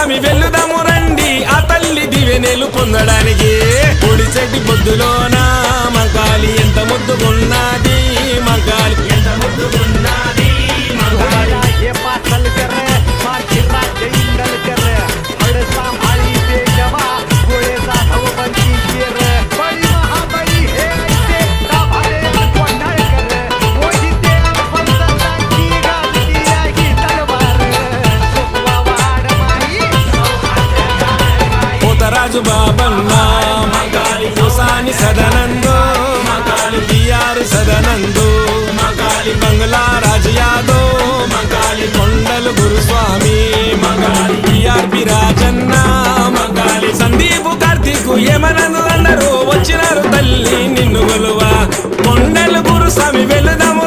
గురుస్వామి వెల్లుదాము రండి ఆ తల్లి దివెనెలు పొందడానికి పొడిచెట్టి బొద్దులోన మగాలి ఎంత ముద్దుగున్నది మగాలి ఎంత ముద్దుగున్నది మగాలి రాజు బాబన్న మగాలి కోసాని సదనందో మగాలి బిఆర్ సదనందో మగాలి బంగ్లా రాజు యాదవ్ మగాలి కొండలు గురుస్వామి మగాలి బిఆర్పి రాజన్న మగాలి సందీపు కార్తీక్ ఏమనను అందరూ వచ్చినారు తల్లి నిన్ను గొలువ కొండలు గురుస్వామి వెళదాము